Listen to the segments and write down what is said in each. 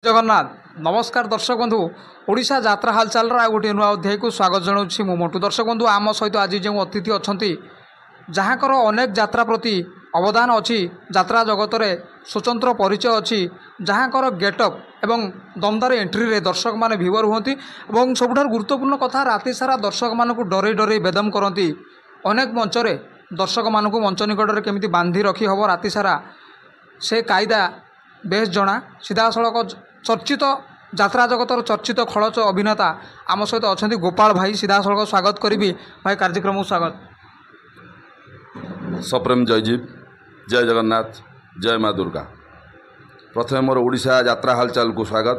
जगन्नाथ नमस्कार दर्शक बंधु ओडिशा यात्रा हालचाल गोटे नुआ अध्याय को स्वागत जनाऊँ मु मंटू। दर्शक बंधु आम सहित आज जो अतिथि अच्छा जहाँकर अनेक यात्रा प्रति अवदान अच्छी यात्रा जगत में स्वतंत्र परिचय अच्छी जहाँकर गेटअप एवं दमदार एंट्री रे दर्शक माने व्यूअर हुंती और सबुठार गुरुत्वपूर्ण कथा राति सारा दर्शक मानक डरे डरे बेदम करती अनेक मंचरे दर्शक मानक मंच निकट में केमी बांधि रखी हम राति सारा से कायदा बेस जना सीधा सड़क चर्चित यात्रा जगतर चर्चित खड़च अभिनेता आम सहित अच्छा गोपाल भाई सीधा सड़क स्वागत करी भाई कार्यक्रम स्वागत। सप्रेम जयजीव जय जगन्नाथ जय माँ दुर्गा। प्रथम मोर ओडिशा यात्रा हालचाल को स्वागत।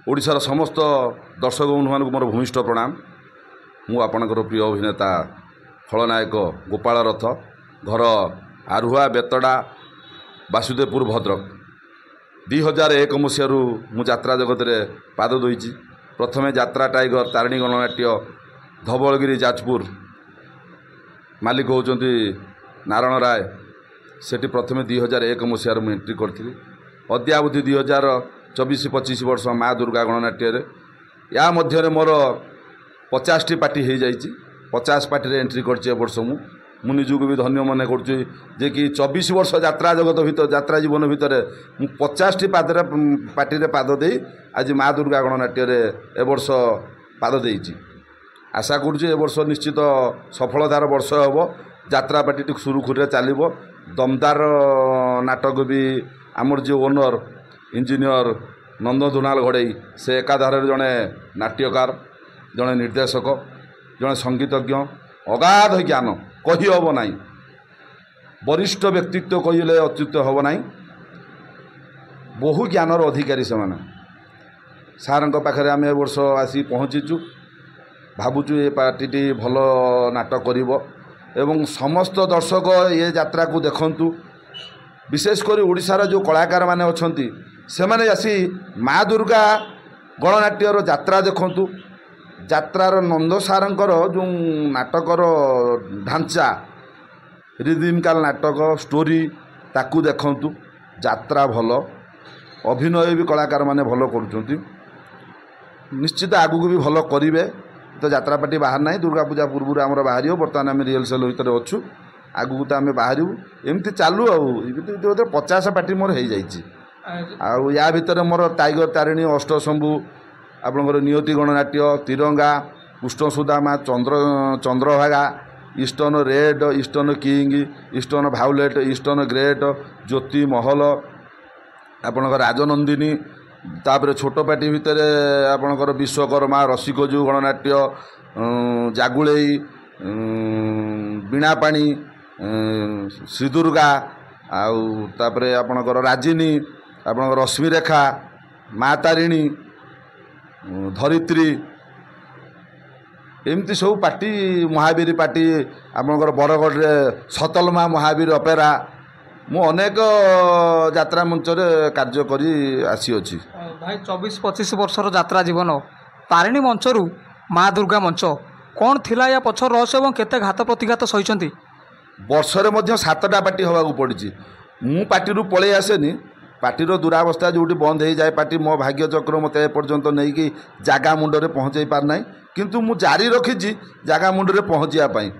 ओडिशार समस्त दर्शक बंधु मानक मोर भूमिष्ठ प्रणाम। मु आपणकर प्रिय अभिनेता खलनायक गोपाल रथ घर आरुहा बेतड़ा बासुदेवपुर भद्रक 2001 मसीह मु यात्रा जगत में पाद देइछि। प्रथमे यात्रा टाइगर तारिणी गणनाट्य धवलगिरी जाजपुर मालिक होउचंती नारायण राय सेठी प्रथमे 2001 मसीह मु एंट्री करथिली। अद्यावधि 2024-25 वर्ष माँ दुर्गा गणनाट्य या मध्य मोर 50टी पार्टी हो जाइए। 50 पार्टी एंट्री करछे वर्ष मु निजुक भी धन्य मन करुँचे जे कि 24 वर्ष यात्रा जगत भीतर यात्रा जीवन भितर मु 50टी पार्टी पाद दे आज माँ दुर्गा गणनाट्य ए वर्ष पाद देइछि। आशा करुँचे ए वर्ष निश्चित सफलतार वर्ष हम यात्रा पार्टी सुरुखुरे चलो। दमदार नाटक भी आमर जो ओनर इंजीनियर नंद दुनाल घड़ई से एकाधारे जड़े नाट्यकार जड़े निर्देशक जड़े संगीतज्ञ अगाध ज्ञान कही हम ना वरिष्ठ व्यक्तित्व कहले अच्युत हम ना बहु ज्ञानर अधिकारी से सार पाखे आम ए वर्ष आसी पहुँचीचु। भावुचु ये पार्टी भल नाटक करिवो एवं समस्त दर्शक ये यात्रा को देखंतु। विशेषकर ओडिशार जो कलाकार माने अछंती से माने आसी माँ दुर्गा गणनाट्यर यात्रा देखंतु। यात्रार नंद सारंकर जो नाटकर ढांचा रिदिमकाल नाटक स्टोरी ताकू देखंतु। यात्रा भल अभिनय भी कलाकार माने भल करुचंती। निश्चित आगू भी भल करिवे। तो यात्रा पार्टी बाहर ना दुर्गा पूजा पूर्व आम बाहर बर्तमान आम रिहर्सल भितर अच्छु आगू तो आम बाहर एमती चालू आ 50 पार्टी मोर हो जाइए। या भितर मोर टाइगर तारिणी अष्टशंभु आपणकर Niyati Gananatya Tiranga Krishna Sudama Chandrabhaga Eastern Red Eastern King Eastern Violet Eastern Great Jyoti Mahal आपणकर राजनंदिनी तापर छोट पार्टी भितर आपणकर विश्वकर्मा रसिकजु गणनाट्य जागुले बीणापाणी श्रीदुर्गा आउे आपणकर राजिनी आपणकर रश्मिरेखा माँ तारिणी धरित्री एमती सब पार्टी महावीर पार्टी आपणकर बरगढ़ सतलमा महावीर अपेरा मु अनेक यात्रा मंच कार्य करी आसी अछि। भाई 24-25 वर्षर यात्रा जीवन तारिणी मंचरू माँ दुर्गा मंच कौन थिला या पछर रहस्य और केते घात प्रतिघात सही वर्षरे मध्य 7टा पार्टी होगा पड़ी। मु पार्टी पलि आसेनी पार्टीर दुरावस्था जो बंद हो जाए पार्टी मो भाग्य चक्र मत एपर्यंत नहीं कि जागा मुंडे पहुँचे पारना किंतु मु जारी रखी जागा मुंडे पहुँचापी।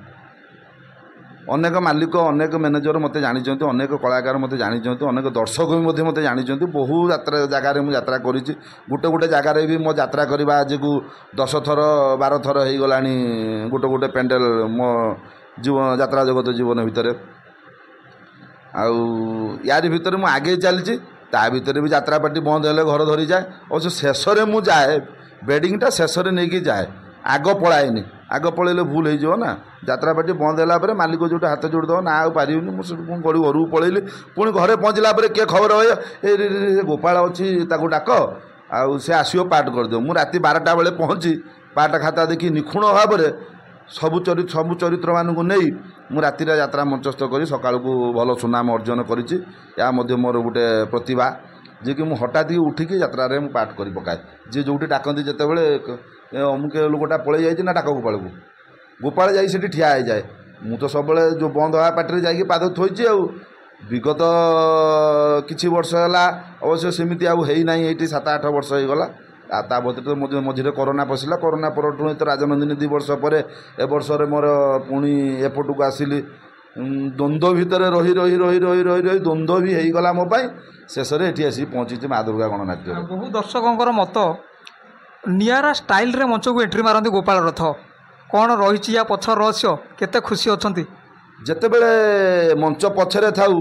अनेक मालिक अनेक मैनेजर मत जानी अनेक कलाकार मत जानी अनेक दर्शक भी मत जानी बहु यात्रा जगार मुझे यात्रा करी गोटे गोटे जगार भी मो यात्रा करने आज को 10 थर 12 थर हो गला गोटे गोटे पेंडेल मो जीवन यात्रा जगत जीवन भितर यार भितर मु आगे चलती ता भितर भी यात्रा पार्टी बंद हेले घर धरी जाए और शेष में जाए बेडिंगटा शेष नहीं कि जाए आग पलाएनि आग पलैले भूल हो ना यात्रा पार्टी बंद है मालिक जो हाथ जोड़देव ना आ पारि घर को पलैली पुणी घरे पहुँचला किए खबर ए गोपाल अच्छी डाक आउ से आसो पार्ट करदेव मु राति 12टा बेले पहुँची पार्ट खाता देखी निखुण भाव में सबु चरित्र मानू नहीं मु राति यात्रा मंचस्थ कर सका भल सुनाम अर्जन करी मोर गोटे प्रतिभा जे कि हठात उठिकी यात्रा पाठ कर पकाए जी जो डाकती जिते अमुके लोकटा पलि जाइए ना डाक गोपाल जा ठिया हो जाए मु तो सब जो बंद हाँ पार्टी जाकि पाद थोची विगत किछि वर्ष है अवश्य सेमती आईना ये 7-8 वर्ष हो गला ता भर मझे कोरोना पशिला कोरोना पर तो राजनंदिनी 2 वर्ष पर ए वर्ष मोर पुणी एपट को आसिली द्वंद्व भितर रही रही रही रही रही रही द्वंद्व भी हो गला मो शेष में ये आसी पहुँची माँ दुर्गा गणनाट्य। बहु दर्शकों मत निआरा स्टाइल रे मंच को एंट्री मारती गोपाल रथ कौन रही या पछ रहस्य केते खुशी अच्छा जितेबले मंच पछरे थाऊ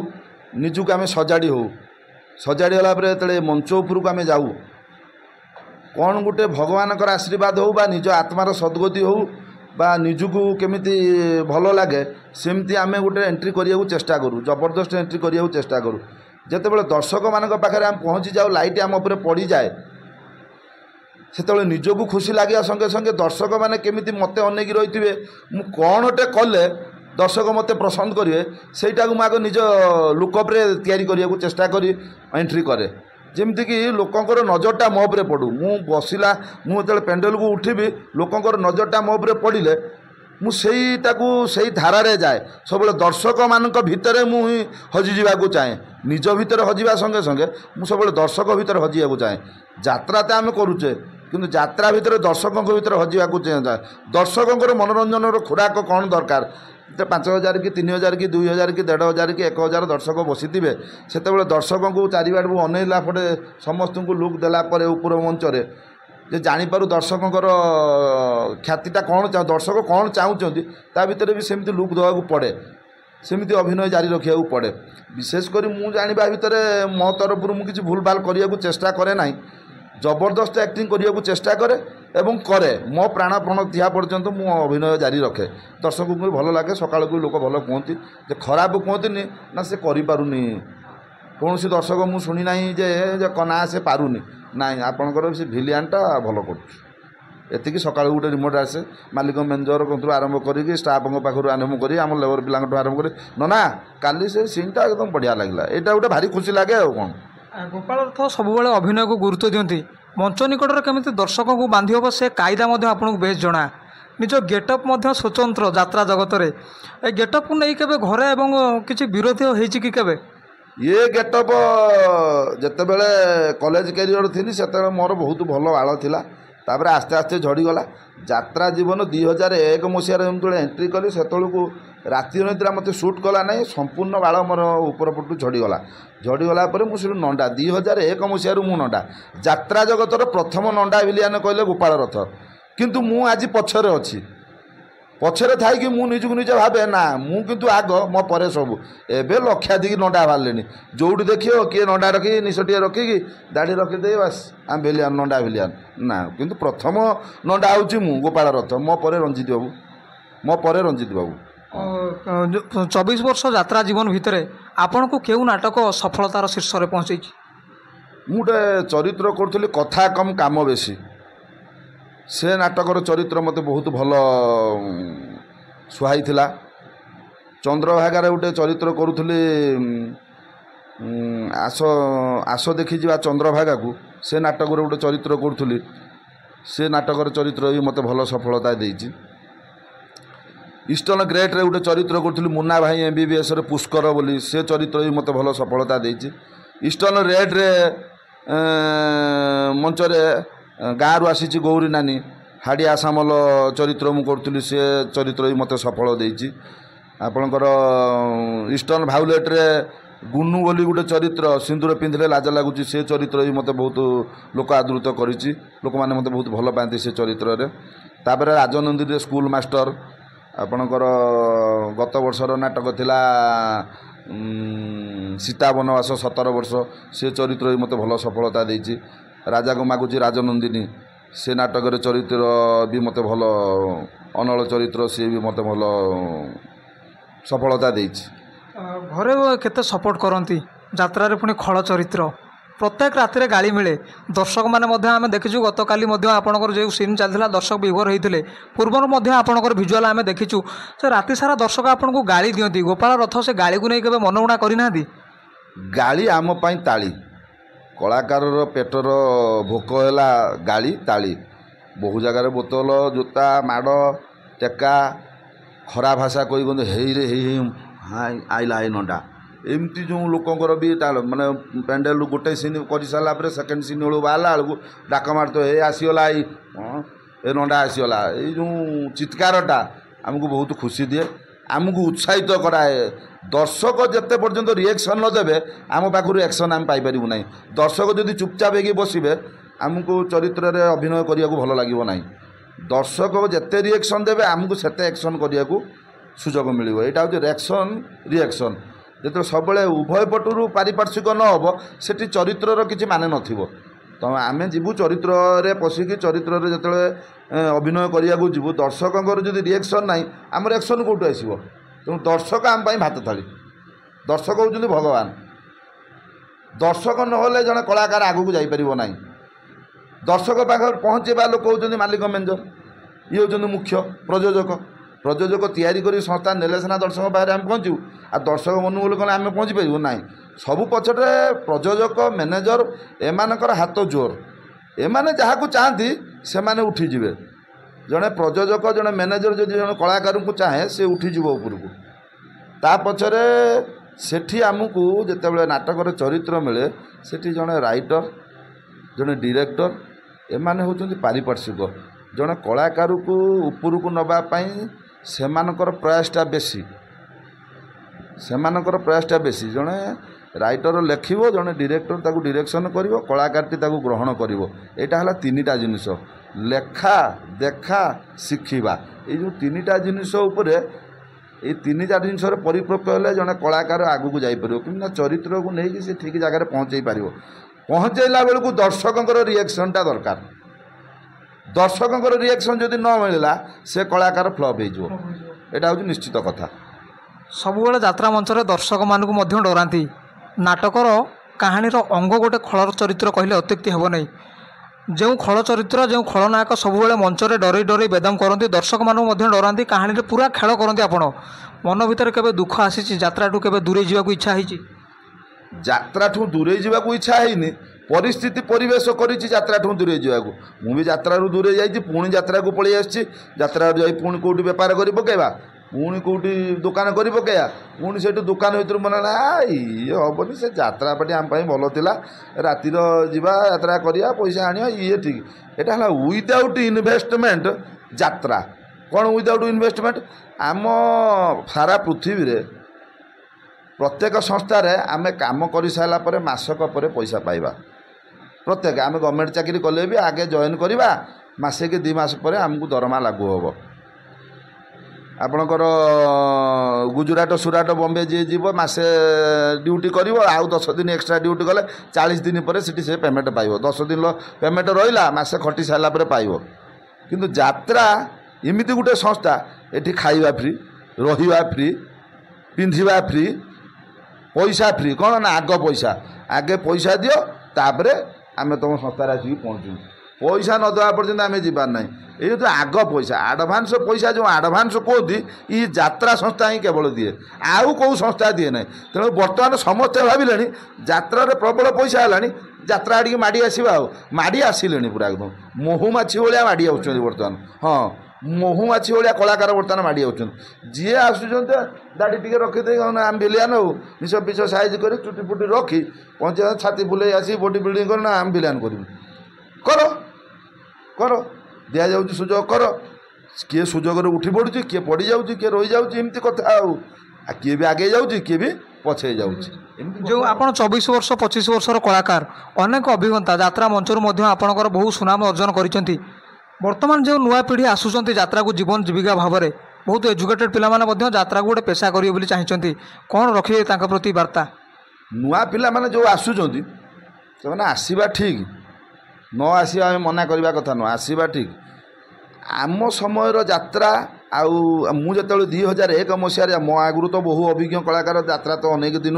निजुक आम सजाड़ी हो सजाड़ी गलापर जो मंच उपरक आम जाऊ कौन गोटे भगवान आशीर्वाद हो बा निज आत्मार सद्गति हो बा निजुक केमिति भल लगे सेमती आम गोटे एंट्री करने चेष्टा करूँ जबरदस्त एंट्री करने चेष्टा करूँ जितेबाला दर्शक मान पाखे आम पहुँची जाऊ लाइट आम उपर पड़ जाए से निजक खुशी लगे संगे संगे दर्शक मैंने केमिति मत अनेक रही थे मु कौनटे कले दर्शक मत पसंद करेंगे सहीटा को आगे निज लुकअप्रे तैयारी करने को चेष्टा करी एंट्री करे जमीक लोकंर नजरटा मो उपरे पड़ू मु बसला मुझे पेंडल को उठिबी लोकंर नजरटा मो उपरे पड़े मुझाको से धारे जाए सब दर्शक मान भितर मुझे हजिजा चाहे निज भितर हजिवा संगे संगे मुझे सब दर्शक भितर हजिया चाहे यात्रा तो आम करुचे किंतु यात्रा भितर दर्शकों भितर हजिया चाहे दर्शकों मनोरंजन खुराक कौन दरकार 5,000 कि 3,000 कि 2,000 कि 1,500 कि 1,000 दर्शक बसी थे से दर्शकों को चारिआड़ को अनेला पटे समस्त को लुक देला ऊपर मंचरे जे जानीपारू दर्शकों ख्यातिटा कौन दर्शक कौन चाहूँगी ता भीतर भी सेमती लुक देवाक पड़े सेमती अभिनय जारी रखा पड़े विशेषकर मु जाना भितर मो तरफ मुझे भूल भाल करने को चेष्टा करे ना जबरदस्त एक्टिंग करने को चेष्टा करे एवं करे मो प्राण दिया पर्यंत मु अभिनय जारी रखे दर्शक को भल लगे सकाल को लोक भल कहती जे खराब कहती ना से करें कौन सी दर्शक मु शुणी ना जे ना से पारुनी ना आपणकर से भिलियनटा भल कर सकाल गोटे रिमोट आसे मालिक मैनेजर कतु आरंभ करके स्टाफ पाखर आरंभ कर आम लेबर पिला आरंभ कर ना काली से सीनटा एकदम बढ़िया लगे यहाँ गोटे भारी खुशी लगे कौन गोपाल रथ सब अभिनय को गुरुत्व दिखती मंच निकटर केमी दर्शकों को बांधि हम से कायदा आपको बेस जना निज गेटअप स्वतंत्र यात्रा जगत में ए गेटअप को नहीं के घरे किसी विरोध होती कि केबे ये गेटअप जितेबले कॉलेज कैरियर थी से मोर बहुत भल बाल थिला तापर आस्ते आस्ते झड़ीगला यात्रा जीवन 2001 मसीह जो एंट्री कली से राति निद्रा मत सुट कला ना संपूर्ण बाल मोर ऊपर पटू झड़ीगला झड़ीगला मुझे नंडा 2001 मसीह मु नंडा यात्रा जगतर प्रथम नंडा विलियन कहले गोपाल रथ किंतु मु आज पछरे अच्छी पछरे थी मुझे निजे भावे ना मुझे आग मो पर सब एवं लक्षाधिक नंडा बाहर जोटी देखिए किए नंडा रखी निशटे रखिकी दाढ़ी रखीदे बास आम भिलियन नंडा भिलियन ना किंतु प्रथम नंडा हूँ मु गोपाल रथ मो पर रंजित बाबू मो पर रंजित बाबू 24 वर्ष यात्रा जीवन भितर आपण को केउ नाटक सफलतार शीर्ष में पहुँचे मुझे चरित्र करुली कथा कम काम बेसी से नाटकर चरित्र मत बहुत भल सुहाई थिला चंद्रभागार गोटे चरित्र करुली आस आस देखी जा चंद्रभागा को से नाटक गोटे चरित्र करुली से नाटकर चरित्र भी मत भल सफलता देती ईस्टर्न ग्रेट रे गोटे चरित्र करुली मुन्ना भाई MBBS रे पुष्कर बोली से चरित्र भी मत भल सफलता देती ईस्टर्न रेड रे मंचरे गाँव रू आसी गौरी नानी हाड़िया सामल चरित्र मु करुली से चरित्र भी मत सफल देती आपणकर ईस्टर्न भाउलेट रे गुन्नू बोली गोटे चरित्र सिंदूर पिंधिले लाज लगुच से चरित्र भी मत बहुत लोक आदृत करी लोक मैंने मत बहुत भल पाती से चरित्र रे तापर राजनंदी रे स्कूल मास्टर आपणकर गत वर्षर नाटक थिला सीता वनवास 17 वर्ष से चरित्र भी मत भल सफलता देती राजा को मागुची राजनंदिनी से नाटक चरित्र भी मत भल अनल चरित्र सी भी मत भल सफलता देती घरे केते सपोर्ट करती यात्रा पुणी खल चरित्र प्रत्येक राति गाड़ी मिले दर्शक मैंने आम देखीचु गत काली आपणकर जो सीन चलता दर्शक विभोर होते पूर्वर आपणकर भिजुआल आम देखीचु से राति सारा दर्शक आपन को गाड़ी दियंती गोपाल रथ से गाड़ी को नहीं केबे मनगुणा करना गाड़ी आम पाई ताली कलाकार पेटर भोक है गाड़ी ताली बहु जगार बोतल जोता माड़ टेका खरा भाषा कही हे रे हे आईला आई नंडा एमती जो लोकंर भी माने पेंडेल गोटे सीन कर सारापर सेकेंड सीन बेलू बाहला बेलू डाक मार तो ए आसीगला ए नंडा आसीगला ये जो चित्कारटा आमको बहुत खुशी दिए आमको उत्साहित कराए दर्शक जिते पर्यंत रिएक्शन नदेवे आम पाखु एक्शन आम पाइपर ना दर्शक जदि चुपचाप हो बसवे आमको चरित्र में अभिनय करने को भल लगे ना दर्शक जिते रिएक्शन देवे आमको सेते एक्शन करने को सुजोग मिल यहाँ हूँ रिएक्शन जो सब उभय पटु पारिपार्श्विक न हम से चरित्र किसी माने न तो आम जीवु चरित्र पशिकी चरित्र जो अभिनय करने को जीवु दर्शकों जब रिएक्शन ना आम रिएक्शन कौटू आसो तेणु दर्शक आम भात थाली दर्शक होती भगवान दर्शक नहले जड़े कलाकार आगू जापर ना दर्शक पाखे पहुँचेबा लोक होती मालिक मेंजर ये होती मुख्य प्रयोजक प्रयोजक तैयारी कर संस्था नेले सीना दर्शक पाखे आम पहुँचू आ दर्शक मनोबल कले आम पहुँची पारू ना सबु पछटे प्रयोजक मैनेजर एमानकर हाथ जोर एमाने जहाँ चाहती से माने उठीजे जड़े प्रयोजक जड़े मैनेजर जब जड़े कलाकार को चाहे से उठीज उपरक ता पछरे सेठी आमको जितेबाला नाटक चरित्र मिले सेठी जड़े राइटर जड़े डायरेक्टर एमाने होचंती पारिपार्श्विक जड़े कलाकार को उपरक नवापाई सेमानकर प्रयासटा बेसी सेमानकर प्रयासटा बेसी जड़े राइटर लेखिबो जड़े डायरेक्टर ताकू डायरेक्शन करिवो कलाकारटी ताकू ग्रहण करिवो एटा हला तीनिटा जिनिस लेखा देखा शिखिबा ये जो तीनिटा जिनिस उपरे ये तीनिटा जिनिस परिपक्व हेले जड़े कलाकार आगू को जाइपर कि चरित्र को लेकिन से ठीक जगह पहुँचे पार पहुँचेला बेलू दर्शकों रिएक्शनटा दरकार दर्शकों रिएक्शन जदि न मिलला से कलाकार फ्लॉप हो यहाँ हूँ निश्चित कथा सबुबले यात्रा मंच दर्शक मानक डराती नाटकर कहानीर अंग गोटे खलर चरित्र कहले अत्युक्ति हेब नहीं जो खल चरित्र जो खलनायक सबुबले मंचरे डरई डरई बेदम करती दर्शक मानक डराती कहानी पूरा खेल करती आपण मन भीतर केबे दुख आसी यात्रा केबे दूरे जावाक इच्छा होती यात्रा ठूँ दूरे जावाक इच्छा है परिस्थिति परिवेश करा दूरे जावाक मुझे यात्रा दूरे जाइए पुणी यात्रा को पलि आसी यात्रा जा पुणी कौटी बेपार कर पकेबा पुणी कौटी दुकान कर पकेया पुणी से दुकान भर मन ये हेनी से यात्रा पार्टी आम भल था रातिर जावा यात्रा करा पैसा आने ये ठीक यहाँ विदाउट इनभेस्टमेंट यात्रा कौन विदाउट इनभेस्टमेंट आम सारा पृथ्वी रे प्रत्येक संस्थार आम कम कर सारापर मसक पर पैसा पाइबा प्रत्येक आम गवर्नमेंट चाकरी कले भी आगे जॉइन करवा मसे कि 2 मास पर आमको दरमा लागू हम आपणकर गुजरात सुराट बम्बे जी जीव मसे ड्यूटी कर आउ 10 दिन एक्सट्रा ड्यूटी कले 40 दिन पर से पेमेंट पाइब 10 दिन पेमेंट रहा मसे खटी सारापर पाइब किंतु यात्रा एमती गोटे संस्था ये खाइबा फ्री रहिबा फ्री पिंधिबा फ्री पैसा फ्री कौन ना आगे पैसा दियो तापर आम तुम संस्थार आसिक पहुँचू पैसा न देवा पर्यंत आम जीवार ना ये तो आग पैसा आडभांस पैसा जो आडभांस कहती ये यात्रा संस्था ही केवल दिए आउ कौ संस्था दिए ना तेणु बर्तमान समस्ते भाविले यात्रार प्रबल पैसा है यात्रा आड़ माड़ी आसवा माड़ी आसिले पूरा एकदम महुमाछी भाया माड़ी आस बर्तमान हाँ महुमाछी भाया कलाकार बर्तमान माड़ी आउछन जी आसुँच दाढ़ी टी रखीदे आम भिलियान हो निश पिछ साइज कर चुटी फुटी रखी पहुँचे छाती बुले आसी बॉडी बिल्डिंग कर आम भिलियान कर कर दि जाऊँ सुजोग कर किए सुजोग उठी पड़ुची किए पड़ जाऊँ किए रही जाऊँ एमती कथा आ किए भी आगे जाऊँ किए भी पछे जाऊँ जो आप 24 वर्ष 25 वर्षर कलाकार अनेक अभिज्ञता यात्रा मंचर आपणकर बहु सुनाम अर्जन कर बर्तमान जो नुआ पीढ़ी आसुँच यात्रा को जीवन जीविका भाव में बहुत एजुकेटेड पिला यात्रा को गोटे पेशा करेंगे चाहते कौन रखिए प्रति वार्ता नुआ पिला माने जो आसुँच से आसवा ठीक न आसवा मना करवा कथा न आसवा ठीक आम समयर यात्रा आउ मुझे 2001 मसीह मो आगु तो बहु अभिज्ञ कलाकार यात्रा तो अनेक दिन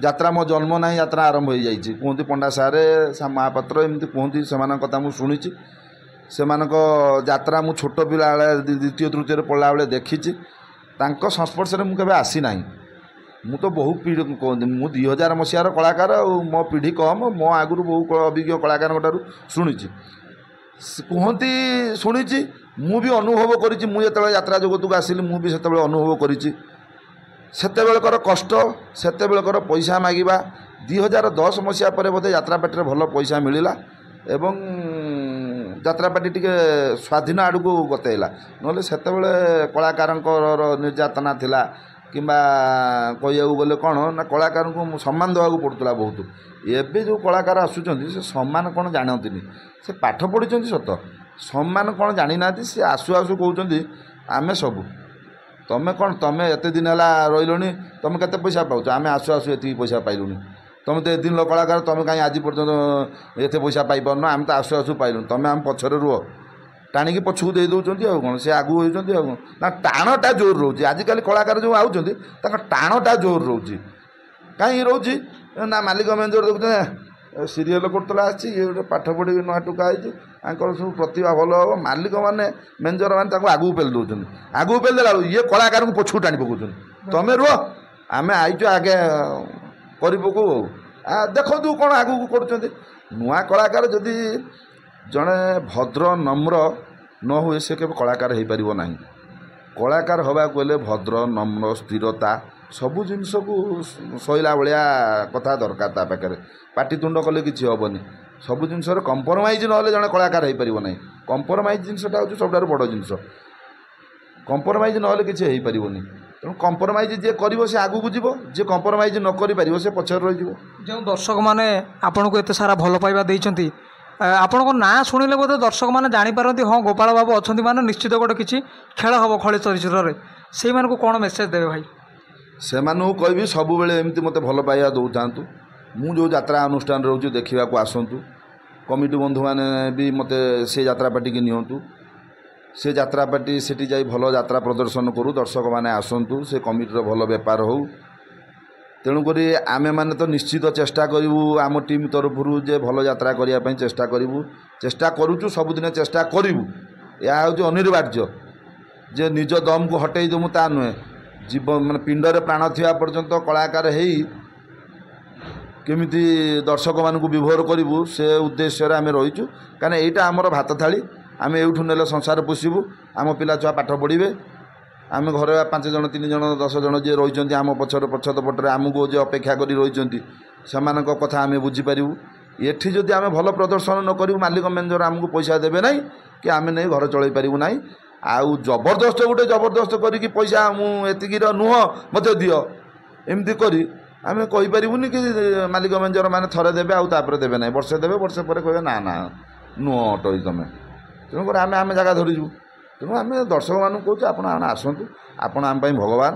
यात्रा मो जन्म ना यात्रा आरंभ हो जाए कहते पंडा सारे महापात्र एमती कहती से कथा मुझे शुणी से यात्रा मु छोट पिला द्वितीय तृतीय पढ़ला बेले देखी संस्पर्श में मुझे आसी ना मु तो बहु पीढ़ी कहते मु 2000 मसीहार कलाकार मो पीढ़ी कम मो आगु बहु अभिज्ञ कलाकार शुणी कहती शुणी मु भी अनुभव करी मुझे यात्रा जगत को आसिली मुझे से अनुभव करी ସେତେବେଳକର କଷ୍ଟ, ସେତେବେଳକର ପଇସା ମାଗିବା। 2010 ମସିହା ପରେ ବୋଧେ ଯାତ୍ରାପାଟିରେ ଭଲ ପଇସା ମିଳିଲା ଏବଂ ଯାତ୍ରାପାଟି ଟିକେ ସ୍ୱାଧୀନ ଆଡ଼କୁ ଗତେଇଲା। ନହେଲେ ସେତେବେଳେ କଳାକାରଙ୍କର ନିର୍ଯାତନା ଥିଲା କିମ୍ବା କହିବାକୁ ଗଲେ କ'ଣ ନା କଳାକାରଙ୍କୁ ସମ୍ମାନ ଦେବାକୁ ପଡ଼ୁଥିଲା ବହୁତ। ଏବେ ଯେଉଁ କଳାକାର ଆସୁଛନ୍ତି ସେ ସମ୍ମାନ କ'ଣ ଜାଣନ୍ତିନି। ସେ ପାଠ ପଢ଼ିଛନ୍ତି ସତ, ସମ୍ମାନ କ'ଣ ଜାଣିନାହାନ୍ତି। ସେ ଆସୁ ଆସୁ କହୁଛନ୍ତି ଆମେ ସବୁ, ତମେ କ'ଣ ତମେ ଏତେ ଦିନ ହେଲା ରହିଲଣି, ତମେ କେତେ ପଇସା ପାଉଛ? ଆମେ ଆସୁ ଆସୁ ଏତିକି ପଇସା ପାଇଲୁଣି। ତମେ ତ ଏଦିନ କଳାକାର, ତମେ କାହିଁ ଆଜି ପର୍ଯ୍ୟନ୍ତ ଏତେ ପଇସା ପାଇପାରୁନ? ଆମେ ତ ଆସୁ ଆସୁ ପାଇଲୁଣି, ତମେ ଆମ ପଛରେ ରୁହ। ଟାଣିକି ପଛକୁ ଦେଇ ଦେଉଛନ୍ତି ଆଉ କ'ଣ, ସେ ଆଗକୁ ହେଉଛନ୍ତି ଆଉ କ'ଣ ନା। ଟାଣଟା ଜୋର ରହୁଛି ଆଜିକାଲି କଳାକାର ଯେଉଁ ଆଉଛନ୍ତି ତାଙ୍କ ଟାଣଟା ଜୋର ରହୁଛି। କାହିଁକି ରହୁଛି ନା ମାଲିକ ମ୍ୟାନେଜର ଦେଖୁଛନ୍ତି ସିରିଏଲ୍ କରୁଥିଲା ଆସିଛି, ଇଏ ଗୋଟେ ପାଠ ପଢ଼ିକି ନୂଆ ଟୁକା ହେଇଛି, ତାଙ୍କର ସବୁ ପ୍ରତିଭା ଭଲ ହେବ। ମାଲିକମାନେ ମ୍ୟାନେଜର ମାନେ ତାଙ୍କୁ ଆଗକୁ ପେଲି ଦେଉଛନ୍ତି। ଆଗକୁ ପେଲି ଦେଲା ବେଳକୁ ଇଏ କଳାକାରଙ୍କୁ ପଛକୁ ଟାଣି ପକାଉଛନ୍ତି। ତମେ ରୁହ, ଆମେ ଆଇଛୁ ଆଗେ କରି ପକାଉ ଆଉ ଦେଖନ୍ତୁ କ'ଣ ଆଗକୁ କରୁଛନ୍ତି। ନୂଆ କଳାକାର ଯଦି ଜଣେ ଭଦ୍ର ନମ୍ର ନ ହୁଏ ସେ କେବେ କଳାକାର ହେଇପାରିବ ନାହିଁ। କଳାକାର ହେବାକୁ ହେଲେ ଭଦ୍ର ନମ୍ର ସ୍ଥିରତା ସବୁ ଜିନିଷକୁ ସହିଲା ଭଳିଆ କଥା ଦରକାର ତା ପାଖରେ। ପାଟିତୁଣ୍ଡ କଲେ କିଛି ହେବନି। ସବୁ ଜିନିଷରେ କମ୍ପ୍ରମାଇଜ୍ ନହେଲେ ଜଣେ କଳାକାର ହେଇପାରିବ ନାହିଁ। କମ୍ପ୍ରମାଇଜ୍ ଜିନିଷଟା ହେଉଛି ସବୁଠାରୁ ବଡ଼ ଜିନିଷ। କମ୍ପ୍ରମାଇଜ୍ ନହେଲେ କିଛି ହେଇପାରିବନି। ତେଣୁ କମ୍ପ୍ରମାଇଜ୍ ଯିଏ କରିବ ସେ ଆଗକୁ ଯିବ, ଯିଏ କମ୍ପ୍ରମାଇଜ୍ ନ କରିପାରିବ ସେ ପଛରେ ରହିଯିବ। ଯେଉଁ ଦର୍ଶକମାନେ ଆପଣଙ୍କୁ ଏତେ ସାରା ଭଲ ପାଇବା ଦେଇଛନ୍ତି, ଆପଣଙ୍କ ନାଁ ଶୁଣିଲେ ବୋଧେ ଦର୍ଶକମାନେ ଜାଣିପାରନ୍ତି ହଁ ଗୋପାଳ ବାବୁ ଅଛନ୍ତି ମାନେ ନିଶ୍ଚିତ ଗୋଟେ କିଛି ଖେଳ ହେବ ଖଳି ଚରିତ୍ରରେ। ସେଇମାନଙ୍କୁ କ'ଣ ମେସେଜ୍ ଦେବେ ଭାଇ? ସେମାନଙ୍କୁ କହିବି ସବୁବେଳେ ଏମିତି ମୋତେ ଭଲ ପାଇବା ଦେଉଥାନ୍ତୁ। ମୁଁ ଯେଉଁ ଯାତ୍ରା ଅନୁଷ୍ଠାନରେ ରହୁଛି ଦେଖିବାକୁ ଆସନ୍ତୁ। କମିଟି ବନ୍ଧୁମାନେ ବି ମୋତେ ସେ ଯାତ୍ରାପାଟିକି ନିଅନ୍ତୁ। ସେ ଯାତ୍ରାପାଟି ସେଠି ଯାଇ ଭଲ ଯାତ୍ରା ପ୍ରଦର୍ଶନ କରୁ, ଦର୍ଶକମାନେ ଆସନ୍ତୁ, ସେ କମିଟିର ଭଲ ବେପାର ହେଉ। ତେଣୁକରି ଆମେମାନେ ତ ନିଶ୍ଚିତ ଚେଷ୍ଟା କରିବୁ ଆମ ଟିମ୍ ତରଫରୁ ଯେ ଭଲ ଯାତ୍ରା କରିବା ପାଇଁ ଚେଷ୍ଟା କରିବୁ। ଚେଷ୍ଟା କରୁଛୁ, ସବୁଦିନ ଚେଷ୍ଟା କରିବୁ। ଏହା ହେଉଛି ଅନିବାର୍ଯ୍ୟ ଯେ ନିଜ ଦମକୁ ହଟେଇ ଦେବୁ ତା ନୁହେଁ। ମାନେ ପିଣ୍ଡରେ ପ୍ରାଣ ଥିବା ପର୍ଯ୍ୟନ୍ତ କଳାକାର ହେଇ କେମିତି ଦର୍ଶକମାନଙ୍କୁ ବିଭୋର କରିବୁ ସେ ଉଦ୍ଦେଶ୍ୟରେ ଆମେ ରହିଛୁ। କାରଣ ଏଇଟା ଆମର ଭାତ ଥାଳି, ଆମେ ଏଇଠୁ ନେଲେ ସଂସାର ପୋଷିବୁ, ଆମ ପିଲା ଛୁଆ ପାଠ ପଢ଼ିବେ। ଆମେ ଘରେ 5 ଜଣ 3 ଜଣ 10 ଜଣ ଯିଏ ରହିଛନ୍ତି ଆମ ପଛରେ ପଛତ ପଟରେ ଆମକୁ ଯେ ଅପେକ୍ଷା କରି ରହିଛନ୍ତି ସେମାନଙ୍କ କଥା ଆମେ ବୁଝିପାରିବୁ। ଏଠି ଯଦି ଆମେ ଭଲ ପ୍ରଦର୍ଶନ ନ କରିବୁ ମାଲିକ ମ୍ୟାନେଜର ଆମକୁ ପଇସା ଦେବେ ନାହିଁ କି ଆମେ ନେଇ ଘର ଚଳେଇ ପାରିବୁ ନାହିଁ। ଆଉ ଜବରଦସ୍ତ କରିକି ପଇସା ମୁଁ ଏତିକିର ନୁହଁ ମୋତେ ଦିଅ ଏମିତି କରି ଆମେ କହିପାରିବୁନି କି ମାଲିକ ମ୍ୟାନେଜର ମାନେ ଥରେ ଦେବେ ଆଉ ତାପରେ ଦେବେ ନାହିଁ, ବର୍ଷେ ଦେବେ, ବର୍ଷେ ପରେ କହିବେ ନା ନା ନୁହଁ ଅଟଇ ତମେ। ତେଣୁକରି ଆମେ ଜାଗା ଧରିଯିବୁ। ତେଣୁ ଆମେ ଦର୍ଶକମାନଙ୍କୁ କହୁଛୁ ଆପଣ ଆସନ୍ତୁ, ଆପଣ ଆମ ପାଇଁ ଭଗବାନ।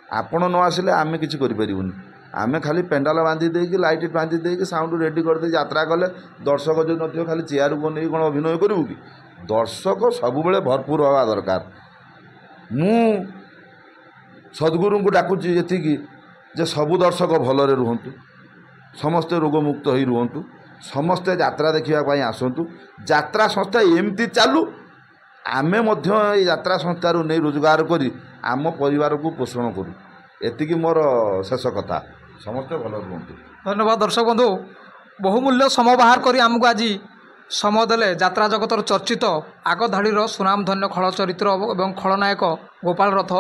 ଆପଣ ନ ଆସିଲେ ଆମେ କିଛି କରିପାରିବୁନି। ଆମେ ଖାଲି ପେଣ୍ଡାଲ ବାନ୍ଧି ଦେଇକି ଲାଇଟ୍ ବାନ୍ଧି ଦେଇକି ସାଉଣ୍ଡ ରେଡ଼ି କରିଦେଇ ଯାତ୍ରା କଲେ ଦର୍ଶକ ଯଦି ନଥିବ ଖାଲି ଚେୟାରକୁ ନେଇକି କ'ଣ ଅଭିନୟ କରିବୁ କି? ଦର୍ଶକ ସବୁବେଳେ ଭରପୁର ହେବା ଦରକାର। ମୁଁ ସଦ୍ଗୁରୁଙ୍କୁ ଡାକୁଛି ଏତିକି ଯେ ସବୁ ଦର୍ଶକ ଭଲରେ ରୁହନ୍ତୁ, ସମସ୍ତେ ରୋଗମୁକ୍ତ ହୋଇ ରୁହନ୍ତୁ, ସମସ୍ତେ ଯାତ୍ରା ଦେଖିବା ପାଇଁ ଆସନ୍ତୁ। ଯାତ୍ରା ସଂସ୍ଥା ଏମିତି ଚାଲୁ, ଆମେ ମଧ୍ୟ ଏଇ ଯାତ୍ରା ସଂସ୍ଥାରୁ ନେଇ ରୋଜଗାର କରି ଆମ ପରିବାରକୁ ପୋଷଣ କରୁ। ଏତିକି ମୋର ଶେଷ କଥା। ସମସ୍ତେ ଭଲ ରୁହନ୍ତୁ। ଧନ୍ୟବାଦ ଦର୍ଶକ ବନ୍ଧୁ, ବହୁମୂଲ୍ୟ ସମୟ ବାହାର କରି ଆମକୁ ଆଜି ସମୟ ଦେଲେ ଯାତ୍ରା ଜଗତର ଚର୍ଚ୍ଚିତ ଆଗ ଧାଡ଼ିର ସୁନାମଧନ୍ୟ ଖଳ ଚରିତ୍ର ଏବଂ ଖଳନାୟକ ଗୋପାଳ ରଥ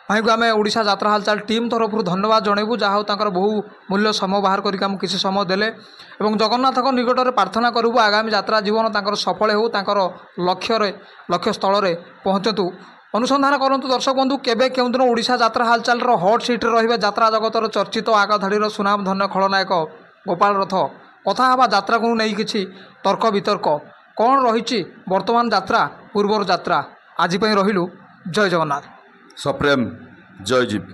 ଭାଇଙ୍କୁ ଆମେ ଓଡ଼ିଶା ଯାତ୍ରା ହାଲଚାଲ ଟିମ୍ ତରଫରୁ ଧନ୍ୟବାଦ ଜଣାଇବୁ। ଯାହା ହେଉ ତାଙ୍କର ବହୁ ମୂଲ୍ୟ ସମୟ ବାହାର କରିକି ଆମକୁ କିଛି ସମୟ ଦେଲେ ଏବଂ ଜଗନ୍ନାଥଙ୍କ ନିକଟରେ ପ୍ରାର୍ଥନା କରିବୁ ଆଗାମୀ ଯାତ୍ରା ଜୀବନ ତାଙ୍କର ସଫଳ ହେଉ, ତାଙ୍କର ଲକ୍ଷ୍ୟସ୍ଥଳରେ ପହଞ୍ଚନ୍ତୁ। ଅନୁସନ୍ଧାନ କରନ୍ତୁ ଦର୍ଶକ ବନ୍ଧୁ, କେବେ କେଉଁଦିନ ଓଡ଼ିଶା ଯାତ୍ରା ହାଲଚାଲର ହଟ୍ ସିଟ୍ରେ ରହିବେ ଯାତ୍ରା ଜଗତର ଚର୍ଚ୍ଚିତ ଆଗ ଧାଡ଼ିର ସୁନାମଧନ୍ୟ ଖଳନାୟକ ଗୋପାଳ ରଥ। କଥା ହେବା ଯାତ୍ରାକୁ ନେଇ କିଛି ତର୍କ ବିତର୍କ କ'ଣ ରହିଛି ବର୍ତ୍ତମାନ ଯାତ୍ରା ପୂର୍ବର ଯାତ୍ରା। ଆଜି ପାଇଁ ରହିଲୁ, ଜୟ ଜଗନ୍ନାଥ। ସପ୍ରେମ ଜୟ ଜୀବ।